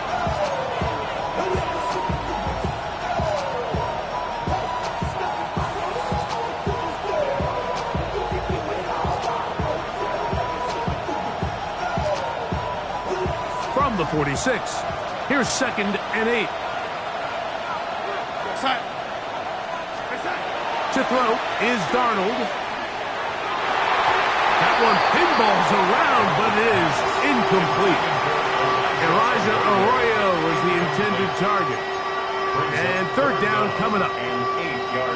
From the 46, here's 2nd and 8. To throw is Darnold. That one pinballs around, but it is incomplete. Elijah Arroyo was the intended target. And 3rd down coming up.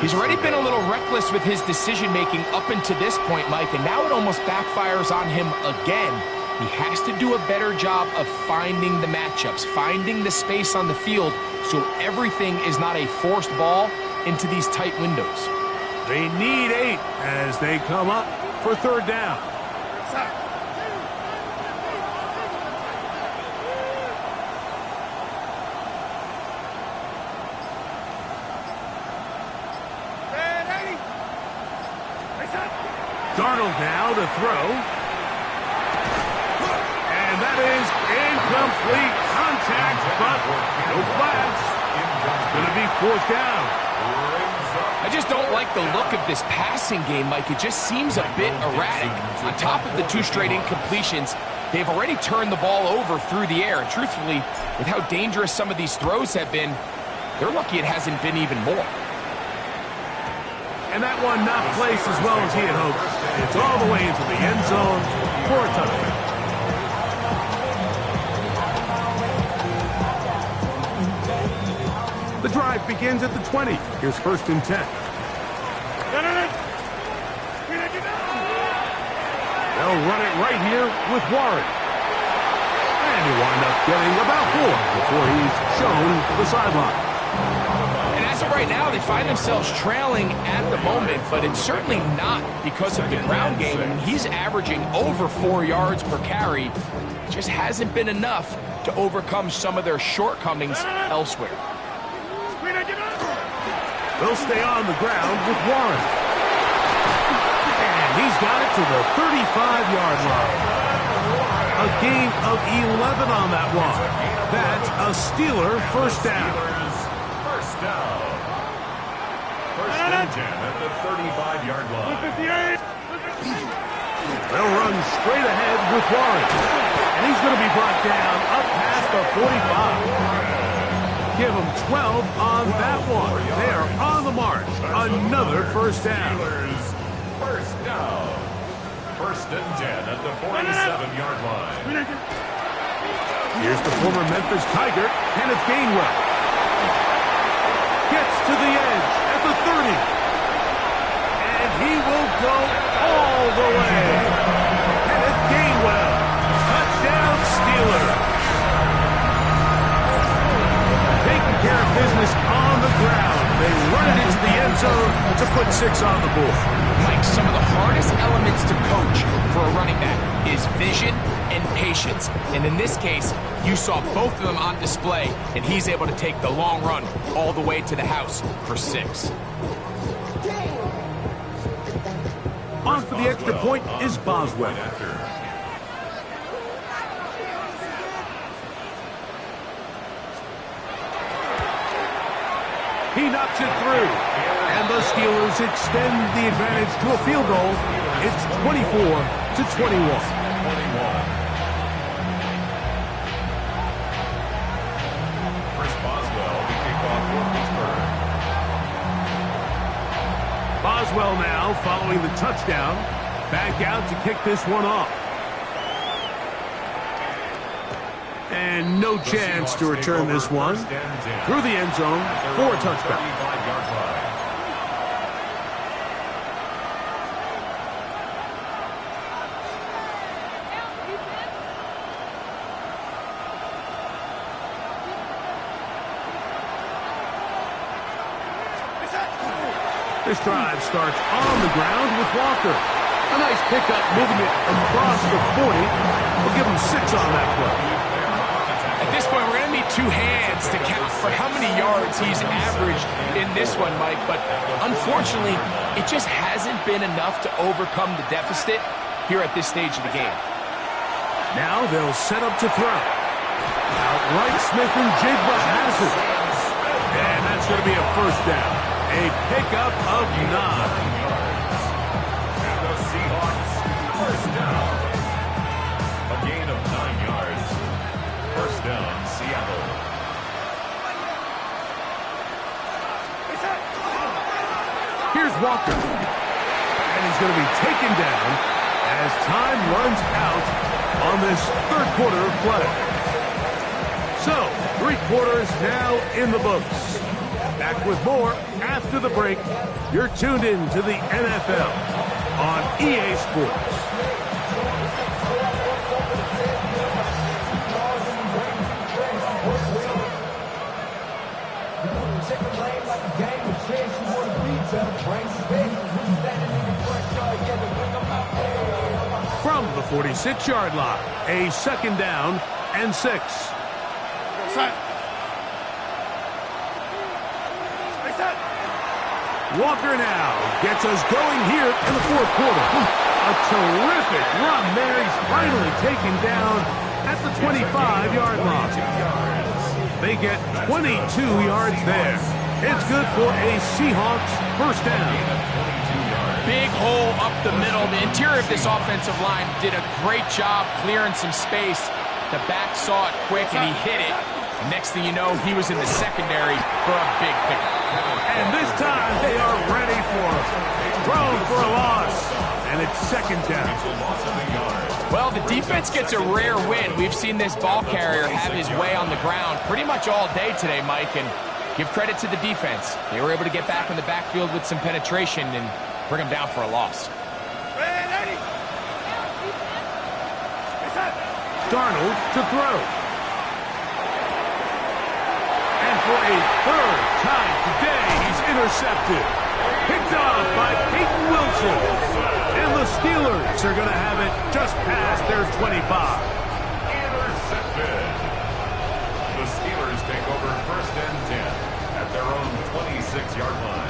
He's already been a little reckless with his decision-making up until this point, Mike, and now it almost backfires on him again. He has to do a better job of finding the matchups, finding the space on the field so everything is not a forced ball into these tight windows. They need 8 as they come up for 3rd down. Darnold now to throw. And that is incomplete. Contact, but no flags. Going to be 4th down. I just don't like the look of this passing game, Mike. It just seems a bit erratic. On top of the 2 straight incompletions, they've already turned the ball over through the air. And truthfully, with how dangerous some of these throws have been, they're lucky it hasn't been even more. And that one not placed as well as he had hoped. It's all the way into the end zone for a touchdown. The drive begins at the 20. Here's 1st and 10. They'll run it right here with Warren. And he'll wind up getting about 4 before he's shown the sideline. And as of right now, they find themselves trailing at the moment, but it's certainly not because of the ground game. I mean, he's averaging over 4 yards per carry. Just hasn't been enough to overcome some of their shortcomings elsewhere. They'll stay on the ground with Warren. And he's got it to the 35-yard line. A gain of 11 on that one. That's a Steeler 1st down. First down. 1st and 10 at the 35-yard line. They'll run straight ahead with Warren. And he's going to be brought down up past the 45. Give them 12 on that one. They are on the march. Another 1st down. First down. 1st and 10 at the 47-yard line. Here's the former Memphis Tiger, Kenneth Gainwell. Gets to the edge at the 30. And he will go all the way. Kenneth Gainwell. Touchdown Steelers. Taking care of business on the ground. They run it into the end zone to put 6 on the board. Mike, some of the hardest elements to coach for a running back is vision and patience. And in this case, you saw both of them on display, and he's able to take the long run all the way to the house for 6. On for the extra point is Boswell. He knocks it through. And the Steelers extend the advantage to a field goal. It's 24-21. Boswell now following the touchdown. Back out to kick this one off. And no chance to return this one through the end zone for a touchdown. This drive starts on the ground with Walker. A nice pickup, moving it across the 40. We'll give him 6 on that play. At this point, we're going to need need two hands to count for how many yards he's averaged in this one, Mike, but unfortunately, it just hasn't been enough to overcome the deficit here at this stage of the game. Now they'll set up to throw. Outright Smith and Jigba has it. And that's going to be a first down. A pickup of 9. And the Seahawks, first down. A gain of 9 yards. First down, Seattle. Here's Walker. And he's going to be taken down as time runs out on this third quarter of play. So, 3 quarters now in the books. Back with more after the break. You're tuned in to the NFL on EA Sports. From the 46-yard line, a second down and 6. Walker now gets us going here in the fourth quarter. A terrific run there. He's finally taken down at the 25-yard line. They get 22 yards there. It's good for a Seahawks first down. Big hole up the middle. The interior of this offensive line did a great job clearing some space. The back saw it quick, and he hit it. And next thing you know, he was in the secondary for a big pickup. And this time, they are ready for it. Thrown for a loss, and it's second down. Well, the defense gets a rare win. We've seen this ball carrier have his way on the ground pretty much all day today, Mike, and give credit to the defense. They were able to get back in the backfield with some penetration and bring them down for a loss. Darnold to throw. And for a third time today, he's intercepted. Picked off by Peyton Wilson. And the Steelers are going to have it just past their 25. Intercepted. The Steelers take over first and 10 at their own 26-yard line.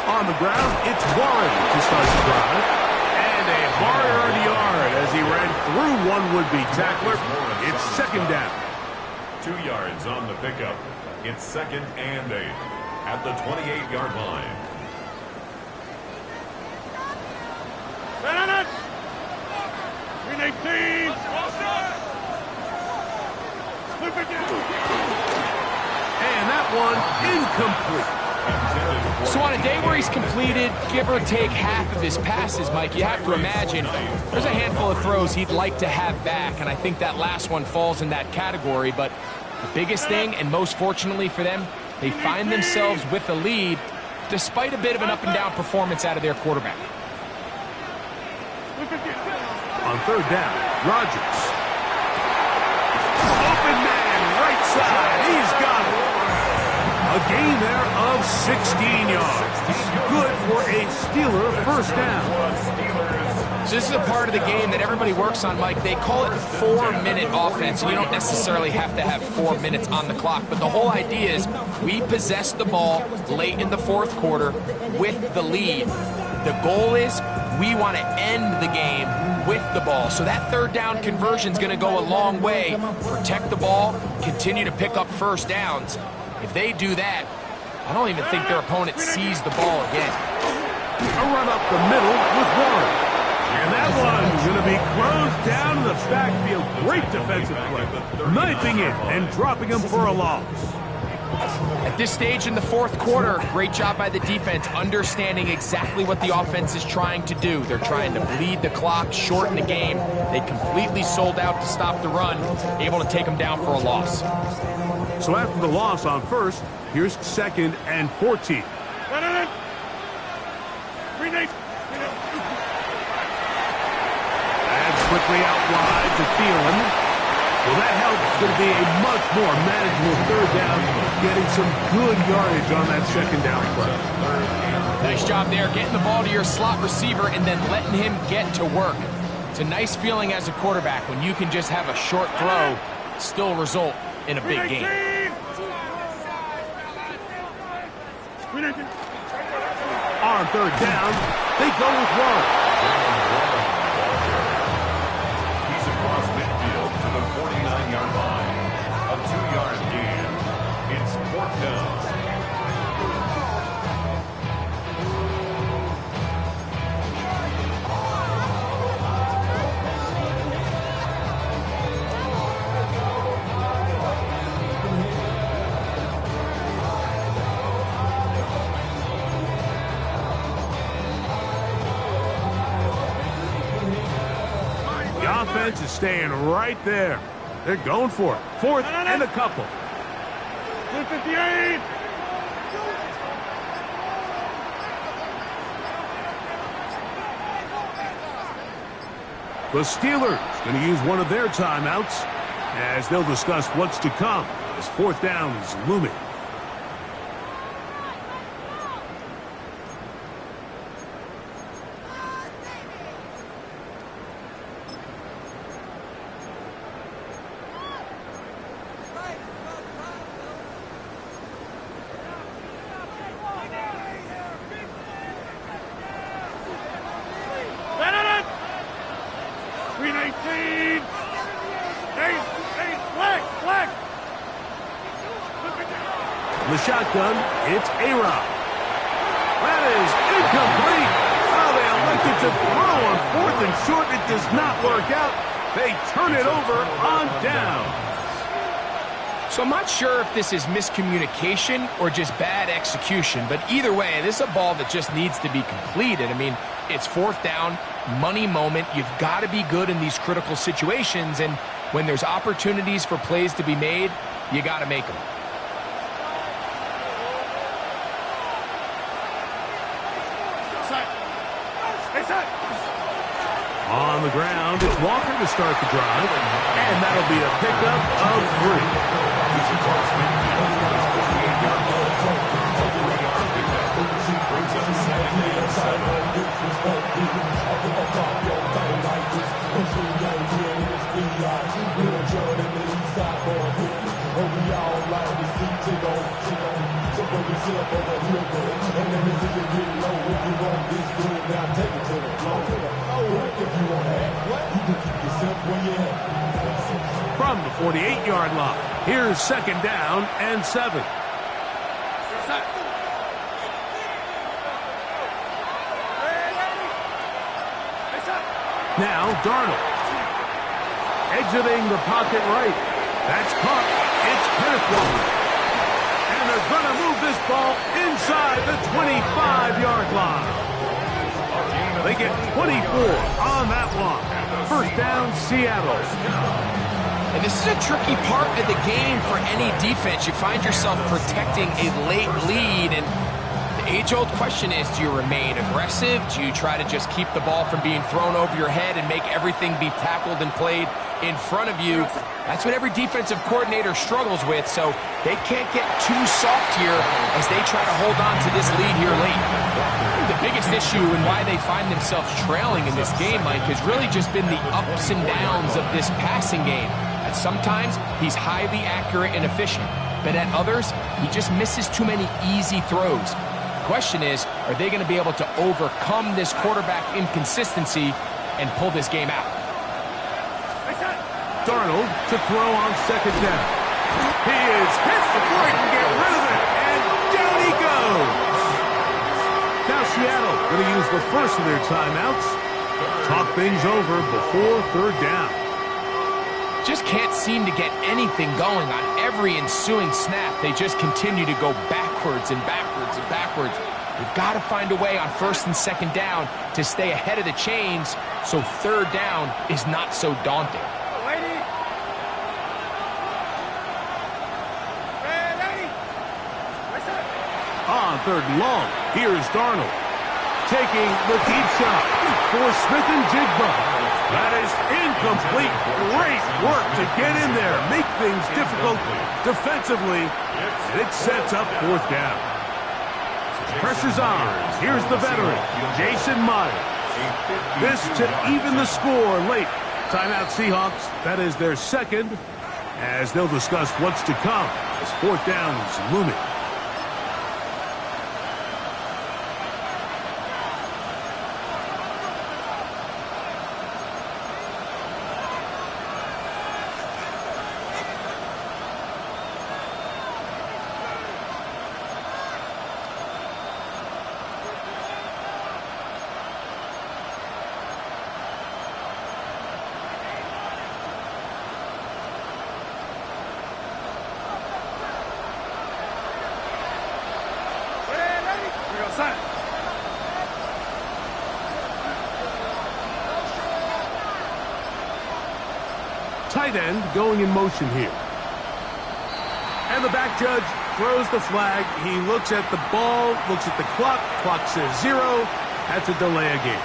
On the ground, it's Warren to start the drive. And a hard-yard as he ran through one would-be tackler. It's second down. 2 yards on the pickup. It's second and 8 at the 28-yard line. And that one incomplete. So on a day where he's completed, give or take half of his passes, Mike, you have to imagine there's a handful of throws he'd like to have back, and I think that last one falls in that category. But the biggest thing, and most fortunately for them, they find themselves with a lead despite a bit of an up-and-down performance out of their quarterback. On third down, Rodgers. Open man, right side. He's got it. A gain there of 16 yards. Good for a Steeler first down. So this is a part of the game that everybody works on, Mike. They call it 4-minute offense, and you don't necessarily have to have 4 minutes on the clock. But the whole idea is we possess the ball late in the fourth quarter with the lead. The goal is we want to end the game with the ball. So that third down conversion is going to go a long way. Protect the ball, continue to pick up first downs. If they do that, I don't even think their opponent sees the ball again. A run up the middle with Warren. And that one's going to be closed down in the backfield. Great defensive play. Knifing it and dropping him for a loss. At this stage in the fourth quarter, great job by the defense, understanding exactly what the offense is trying to do. They're trying to bleed the clock, shorten the game. They completely sold out to stop the run, able to take them down for a loss. So after the loss on first, here's second and 14. That's Quickly out wide to Thielen. Well, that helps. It's going to be a much more manageable third down, getting some good yardage on that second down play. Nice job there, getting the ball to your slot receiver and then letting him get to work. It's a nice feeling as a quarterback when you can just have a short throw still result in a big game. On third down, they go with one. He's across midfield to the 49-yard line. A 2-yard gain. It's 4th down. Offense is staying right there. They're going for it. 4th and a couple. 258. The Steelers going to use one of their timeouts as they'll discuss what's to come as 4th down is looming. The shotgun, it's A-Rod. That is incomplete. Oh, they elected to throw on 4th and short. It does not work out. They turn it over on down. So I'm not sure if this is miscommunication or just bad execution, but either way, this is a ball that just needs to be completed. I mean, it's 4th down, money moment. You've got to be good in these critical situations, and when there's opportunities for plays to be made, you got to make them. On the ground, it's Walker to start the drive, and that'll be a pickup of 3. He's across midfield to his 48-yard line. A 3-yard pickup. Brings up 2nd and 7. From the 48-yard line, here's 2nd down and 7. Now Darnold. Exiting the pocket right. That's caught. It's Kenneth Walker. And they're going to move this ball inside the 25-yard line. They get 24 on that one. 1st down, Seattle. And this is a tricky part of the game for any defense. You find yourself protecting a late lead, and the age-old question is, do you remain aggressive? Do you try to just keep the ball from being thrown over your head and make everything be tackled and played in front of you? That's what every defensive coordinator struggles with, so they can't get too soft here as they try to hold on to this lead here late. The biggest issue and why they find themselves trailing in this game, Mike, has really just been the ups and downs of this passing game. And sometimes he's highly accurate and efficient, but at others, he just misses too many easy throws. The question is, are they going to be able to overcome this quarterback inconsistency and pull this game out? Darnold to throw on 2nd down. He is hit before he can get rid of it, and down he goes. Now Seattle going to use the first of their timeouts. Talk things over before 3rd down. Just can't seem to get anything going on every ensuing snap. They just continue to go backwards and backwards and backwards. You've got to find a way on 1st and 2nd down to stay ahead of the chains so 3rd down is not so daunting. On 3rd and long, here's Darnold taking the deep shot for Smith and Jigba. That is incomplete. Great work to get in there, make things difficult defensively, and it sets up fourth down. Pressure's on. Here's the veteran, Jason Myers. This to even the score late. Timeout Seahawks. That is their second, as they'll discuss what's to come as fourth down is looming. Tight end going in motion here. And the back judge throws the flag. He looks at the ball, looks at the clock. Clock says 0. That's a delay of game.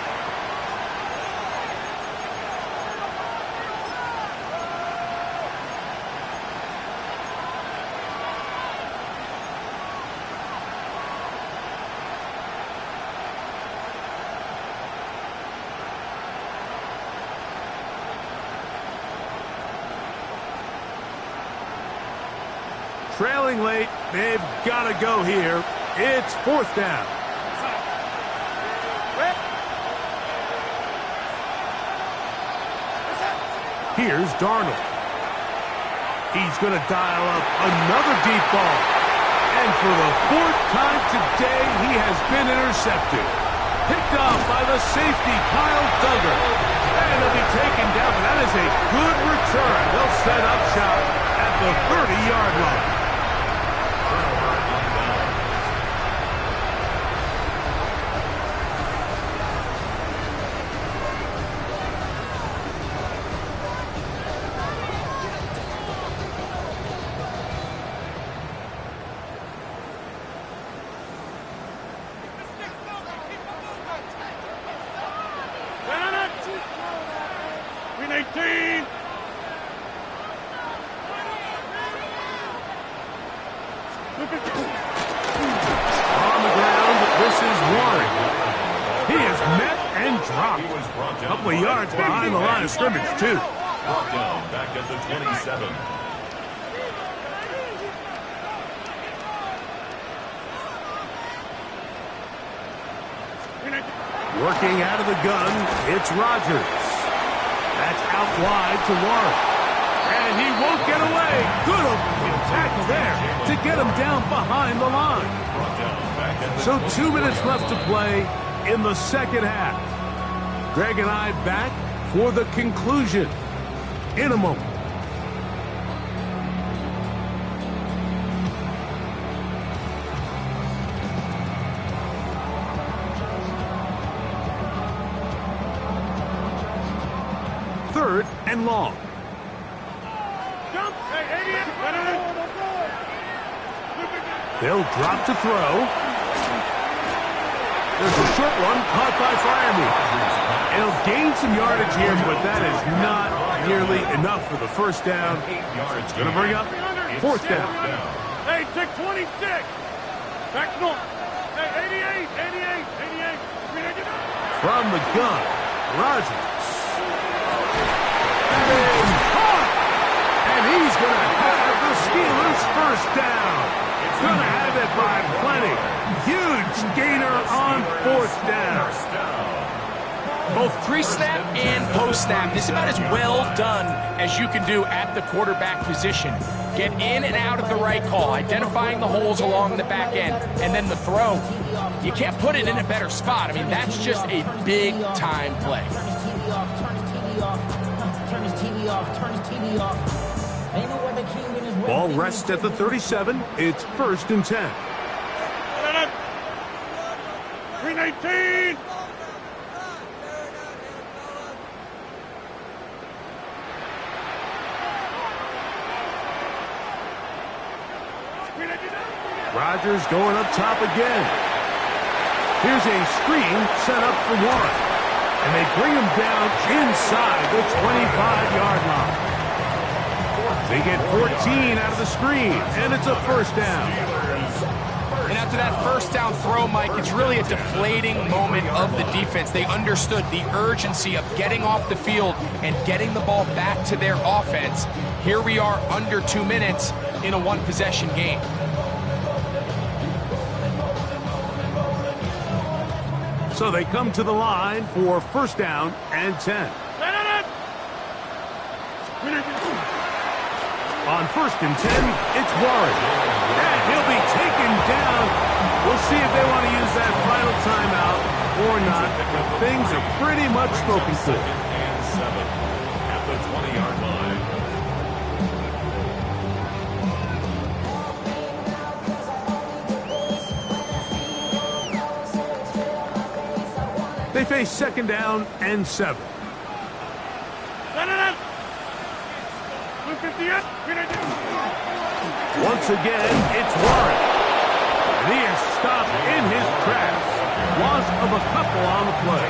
Trailing late, they've got to go here. It's fourth down. Here's Darnold. He's going to dial up another deep ball. And for the fourth time today, he has been intercepted. Picked off by the safety, Kyle Duggar. And he'll be taken down, but that is a good return. They'll set up shop at the 30-yard line. Scrimmage, too. Brought down back at the 27. Working out of the gun, it's Rodgers. That's out wide to Warren. And he won't get away. Good tackle there to get him down behind the line. So 2 minutes left to play in the second half. Greg and I back for the conclusion in a moment. Third and long. They'll drop to throw. There's a short one caught by Freiermuth. It'll gain some yardage here, but that is not nearly enough for the first down. It's going to bring up fourth down. Hey, take 26. Back north. Hey, 88. From the gun, Rodgers. And he's going to have the Steelers first down. Going to have it by plenty. Huge gainer on fourth down. Both pre-snap and post-snap, this is about as well done as you can do at the quarterback position. Get in and out of the right call, identifying the holes along the back end, and then the throw. You can't put it in a better spot. I mean, that's just a big-time play. Ball rests at the 37. It's first and 10. 319. Rodgers going up top again. Here's a screen set up for Warren. And they bring him down inside the 25-yard line. They get 14 out of the screen, and it's a first down. And after that first down throw, Mike, it's really a deflating moment of the defense. They understood the urgency of getting off the field and getting the ball back to their offense. Here we are under 2 minutes in a one-possession game. So they come to the line for first down and 10. On first and 10, it's Warren. And he'll be taken down. We'll see if they want to use that final timeout or not. But things are pretty much spoken for. And 7 at the 20-yard line. They face second down and 7. Once again, it's Warren. And he is stopped in his tracks. Loss of a couple on the play.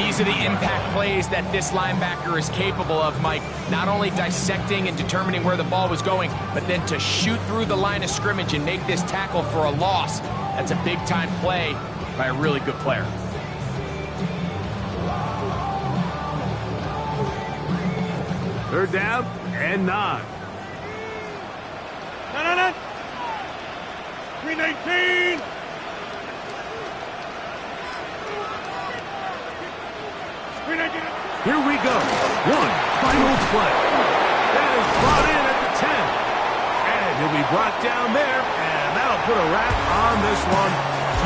These are the impact plays that this linebacker is capable of, Mike. Not only dissecting and determining where the ball was going, but then to shoot through the line of scrimmage and make this tackle for a loss. That's a big-time play by a really good player. Third down and 9. 319. Here we go. One final play. That is brought in at the 10. And he'll be brought down there, and that'll put a wrap on this one.